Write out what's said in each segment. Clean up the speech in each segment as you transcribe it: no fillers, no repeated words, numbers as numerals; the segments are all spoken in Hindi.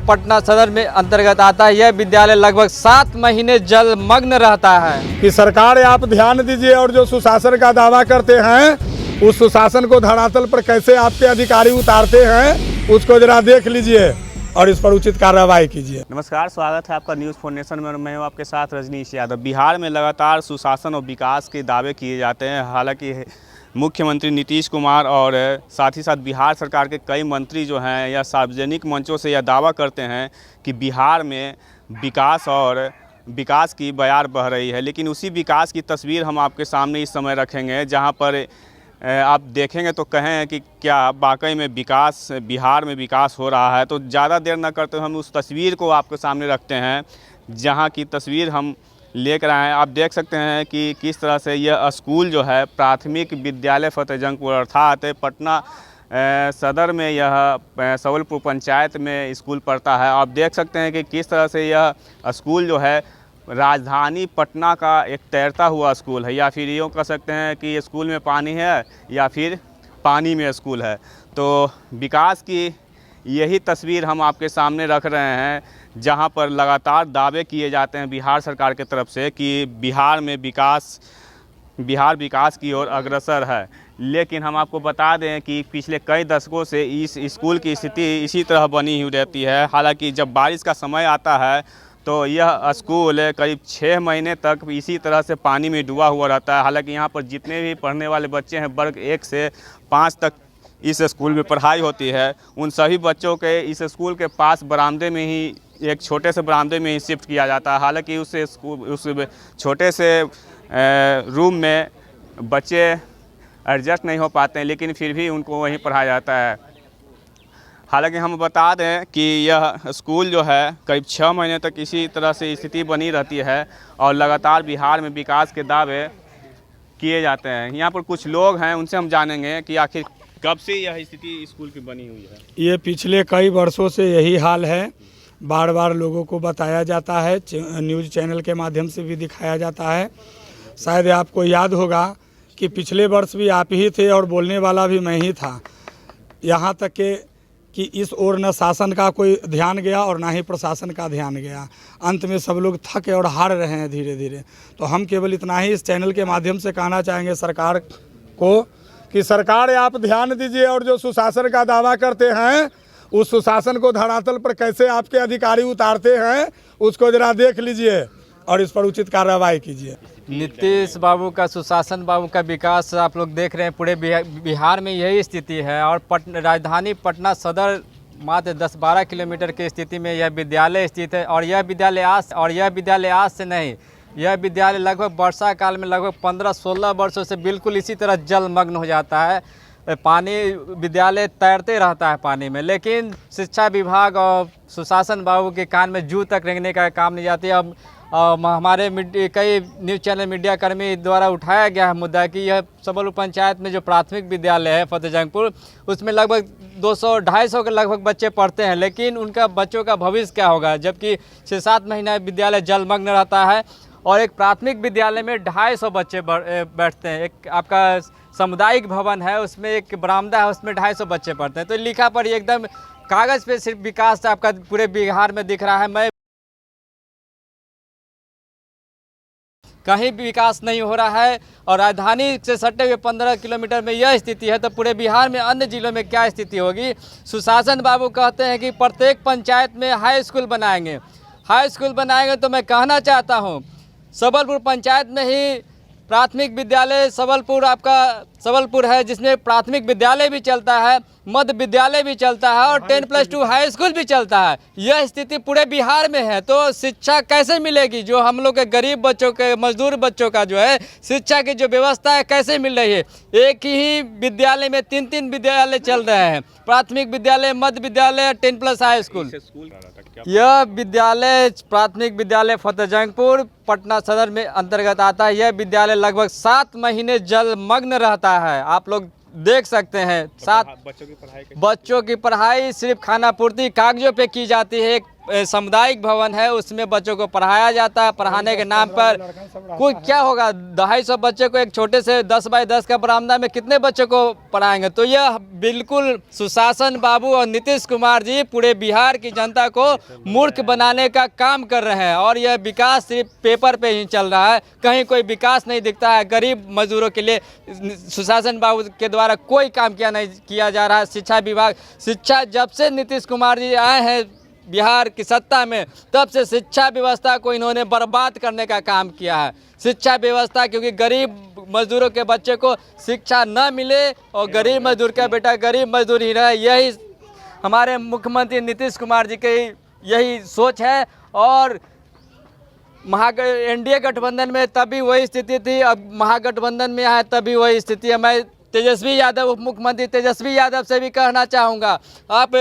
पटना सदर में अंतर्गत आता है। यह विद्यालय लगभग 7 महीने जलमग्न रहता है। कि सरकार आप ध्यान दीजिए और जो सुशासन का दावा करते हैं उस सुशासन को धरातल पर कैसे आपके अधिकारी उतारते हैं उसको जरा देख लीजिए और इस पर उचित कार्रवाई कीजिए। नमस्कार, स्वागत है आपका न्यूज़ 4 नेशन में और मैं हूं आपके साथ रजनीश यादव। बिहार में लगातार सुशासन और विकास के दावे किए जाते हैं। हालांकि मुख्यमंत्री नीतीश कुमार और साथ ही साथ बिहार सरकार के कई मंत्री जो हैं या सार्वजनिक मंचों से यह दावा करते हैं कि बिहार में विकास की बयार बह रही है। लेकिन उसी विकास की तस्वीर हम आपके सामने इस समय रखेंगे, जहां पर आप देखेंगे तो कहें कि क्या वाकई में बिहार में विकास हो रहा है। तो ज़्यादा देर न करते हम उस तस्वीर को आपके सामने रखते हैं, जहां की तस्वीर हम लेकर आए हैं। आप देख सकते हैं कि किस तरह से यह स्कूल जो है प्राथमिक विद्यालय फतेहजंगपुर अर्थात पटना सदर में यह सवलपुर पंचायत में स्कूल पढ़ता है। आप देख सकते हैं कि किस तरह से यह स्कूल जो है राजधानी पटना का एक तैरता हुआ स्कूल है, या फिर यूँ कह सकते हैं कि स्कूल में पानी है या फिर पानी में स्कूल है। तो विकास की यही तस्वीर हम आपके सामने रख रहे हैं, जहां पर लगातार दावे किए जाते हैं बिहार सरकार की तरफ से कि बिहार विकास की ओर अग्रसर है। लेकिन हम आपको बता दें कि पिछले कई दशकों से इस स्कूल की स्थिति इसी तरह बनी हुई रहती है। हालांकि जब बारिश का समय आता है तो यह स्कूल करीब 6 महीने तक इसी तरह से पानी में डूबा हुआ रहता है। हालांकि यहाँ पर जितने भी पढ़ने वाले बच्चे हैं, वर्ग 1 से 5 तक इस स्कूल में पढ़ाई होती है, उन सभी बच्चों के इस स्कूल के पास बरामदे में ही एक छोटे से बरामदे में ही शिफ्ट किया जाता है। हालांकि उस छोटे से रूम में बच्चे एडजस्ट नहीं हो पाते हैं, लेकिन फिर भी उनको वहीं पढ़ाया जाता है। हालांकि हम बता दें कि यह स्कूल जो है करीब 6 महीने तक इसी तरह से स्थिति बनी रहती है और लगातार बिहार में विकास के दावे किए जाते हैं। यहाँ पर कुछ लोग हैं, उनसे हम जानेंगे कि आखिर कब से यह स्थिति स्कूल की बनी हुई है। ये पिछले कई वर्षों से यही हाल है। बार बार लोगों को बताया जाता है, न्यूज़ चैनल के माध्यम से भी दिखाया जाता है। शायद आपको याद होगा कि पिछले वर्ष भी आप ही थे और बोलने वाला भी मैं ही था। यहाँ तक कि इस ओर न शासन का कोई ध्यान गया और ना ही प्रशासन का ध्यान गया। अंत में सब लोग थके और हार रहे हैं धीरे धीरे। तो हम केवल इतना ही इस चैनल के माध्यम से कहना चाहेंगे सरकार को कि सरकार आप ध्यान दीजिए और जो सुशासन का दावा करते हैं उस सुशासन को धरातल पर कैसे आपके अधिकारी उतारते हैं उसको जरा देख लीजिए और इस पर उचित कार्रवाई कीजिए। नीतीश बाबू का, सुशासन बाबू का विकास आप लोग देख रहे हैं। पूरे बिहार में यही स्थिति है और राजधानी पटना सदर मात्र 10-12 किलोमीटर की स्थिति में यह विद्यालय स्थित है। और यह विद्यालय आज से नहीं, यह विद्यालय लगभग वर्षा काल में लगभग 15-16 वर्षों से बिल्कुल इसी तरह जलमग्न हो जाता है। विद्यालय तैरते रहता है पानी में। लेकिन शिक्षा विभाग और सुशासन बाबू के कान में जू तक रेंगने का काम नहीं जाती। अब हमारे कई न्यूज़ चैनल मीडिया कर्मी द्वारा उठाया गया है मुद्दा कि यह सवलपुर पंचायत में जो प्राथमिक विद्यालय है फतेहजंगपुर, उसमें लगभग 200-250 के लगभग बच्चे पढ़ते हैं। लेकिन उनका बच्चों का भविष्य क्या होगा, जबकि 6-7 महीना विद्यालय जलमग्न रहता है। और एक प्राथमिक विद्यालय में 250 बच्चे बैठते हैं। एक आपका सामुदायिक भवन है, उसमें एक बरामदा है, उसमें 250 बच्चे पढ़ते हैं। तो लिखा पढ़ी एकदम कागज़ पे सिर्फ विकास आपका पूरे बिहार में दिख रहा है। मैं कहीं भी विकास नहीं हो रहा है। और राजधानी से सटे हुए 15 किलोमीटर में यह स्थिति है, तो पूरे बिहार में अन्य जिलों में क्या स्थिति होगी। सुशासन बाबू कहते हैं कि प्रत्येक पंचायत में हाई स्कूल बनाएंगे। तो मैं कहना चाहता हूँ सवलपुर पंचायत में ही प्राथमिक विद्यालय सवलपुर है, जिसमें प्राथमिक विद्यालय भी चलता है, मध्य विद्यालय भी चलता है और 10+2 हाई स्कूल भी चलता है। यह स्थिति पूरे बिहार में है। तो शिक्षा कैसे मिलेगी, जो हम लोग के गरीब बच्चों के, मजदूर बच्चों का जो है शिक्षा की जो व्यवस्था है कैसे मिल रही है। एक ही विद्यालय में 3 विद्यालय चल रहे हैं, प्राथमिक विद्यालय, मध्य विद्यालय, 10+ हाई स्कूल। यह विद्यालय प्राथमिक विद्यालय फतेहजंगपुर पटना सदर में अंतर्गत आता है। यह विद्यालय लगभग 7 महीने जलमग्न रहता है। आप लोग देख सकते हैं। बच्चों की पढ़ाई सिर्फ खाना पूर्ति कागजों पे की जाती है। सामुदायिक भवन है उसमें बच्चों को पढ़ाया जाता है। पढ़ाने के नाम पर कोई क्या होगा, 250 बच्चे को एक छोटे से 10 बाई 10 का बरामदा में कितने बच्चों को पढ़ाएंगे। तो यह बिल्कुल सुशासन बाबू और नीतीश कुमार जी पूरे बिहार की जनता को मूर्ख बनाने का काम कर रहे हैं। और यह विकास सिर्फ पेपर पे ही चल रहा है, कहीं कोई विकास नहीं दिखता है। गरीब मजदूरों के लिए सुशासन बाबू के द्वारा कोई काम किया जा रहा है। शिक्षा विभाग, शिक्षा जब से नीतीश कुमार जी आए हैं बिहार की सत्ता में, तब से शिक्षा व्यवस्था को इन्होंने बर्बाद करने का काम किया है। शिक्षा व्यवस्था, क्योंकि गरीब मजदूरों के बच्चे को शिक्षा न मिले और गरीब मजदूर का बेटा गरीब मजदूर ही रहे, यही हमारे मुख्यमंत्री नीतीश कुमार जी की यही सोच है। और एनडीए गठबंधन में तभी वही स्थिति थी, अब महागठबंधन में आए तभी वही स्थिति है। मैं तेजस्वी यादव, उप मुख्यमंत्री तेजस्वी यादव से भी कहना चाहूँगा, आप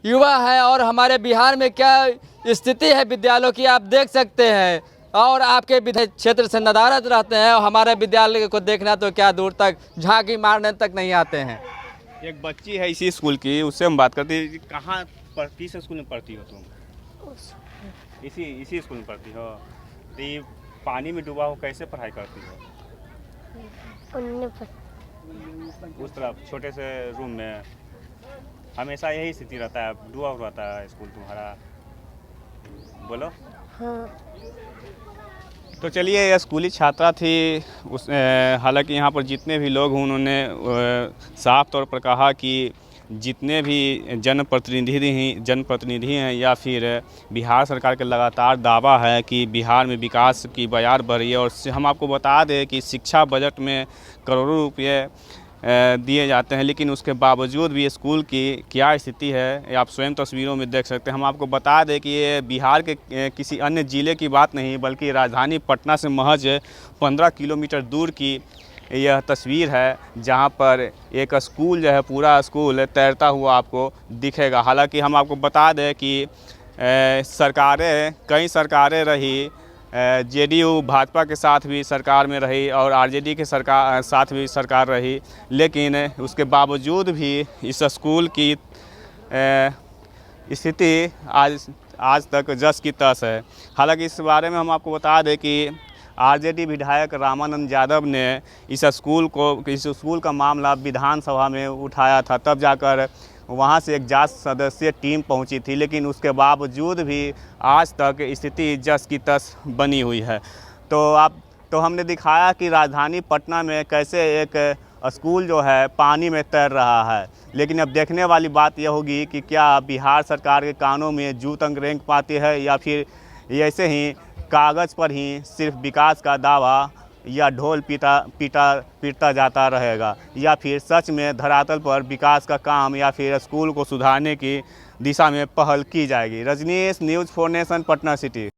युवा हैं और हमारे बिहार में क्या स्थिति है विद्यालयों की आप देख सकते हैं, और आपके क्षेत्र से नदारद रहते हैं और हमारे विद्यालय को देखना तो क्या दूर तक झांकी मारने तक नहीं आते हैं। एक बच्ची है इसी स्कूल की, उससे हम बात करते हैं। कहाँ किस स्कूल में पढ़ती हो तुम? इसी स्कूल में पढ़ती हो। तो ये पानी में डूबा हो कैसे पढ़ाई करती हो? उस तरफ छोटे से रूम में हमेशा यही स्थिति रहता है, डूबा हुआ रहता है स्कूल तुम्हारा? बोलो। हाँ। तो चलिए, यह स्कूली छात्रा थी। हालांकि यहाँ पर जितने भी लोग हैं उन्होंने साफ तौर पर कहा कि जितने भी जनप्रतिनिधि हैं या फिर बिहार सरकार के लगातार दावा है कि बिहार में विकास की बयार बढ़ रही है। और हम आपको बता दें कि शिक्षा बजट में करोड़ों रुपये दिए जाते हैं, लेकिन उसके बावजूद भी स्कूल की क्या स्थिति है आप स्वयं तस्वीरों में देख सकते हैं। हम आपको बता दें कि ये बिहार के किसी अन्य ज़िले की बात नहीं, बल्कि राजधानी पटना से महज 15 किलोमीटर दूर की यह तस्वीर है, जहां पर एक स्कूल जो है, पूरा स्कूल तैरता हुआ आपको दिखेगा। हालांकि हम आपको बता दें कि कई सरकारें रही, जेडीयू भाजपा के साथ भी सरकार में रही और आरजेडी के साथ भी सरकार रही, लेकिन उसके बावजूद भी इस स्कूल की स्थिति आज तक जस की तस है। हालांकि इस बारे में हम आपको बता दें कि आरजेडी विधायक रामानंद यादव ने इस स्कूल का मामला विधानसभा में उठाया था, तब जाकर वहां से एक जांच सदस्यीय टीम पहुंची थी, लेकिन उसके बावजूद भी आज तक स्थिति जस की तस बनी हुई है। तो हमने दिखाया कि राजधानी पटना में कैसे एक स्कूल जो है पानी में तैर रहा है। लेकिन अब देखने वाली बात यह होगी कि क्या बिहार सरकार के कानों में जू तक रेंग पाती है, या फिर ऐसे ही कागज़ पर ही सिर्फ विकास का दावा या ढोल पीटता जाता रहेगा, या फिर सच में धरातल पर विकास का काम या फिर स्कूल को सुधारने की दिशा में पहल की जाएगी। Rajneesh, news 4 nation, Patna city.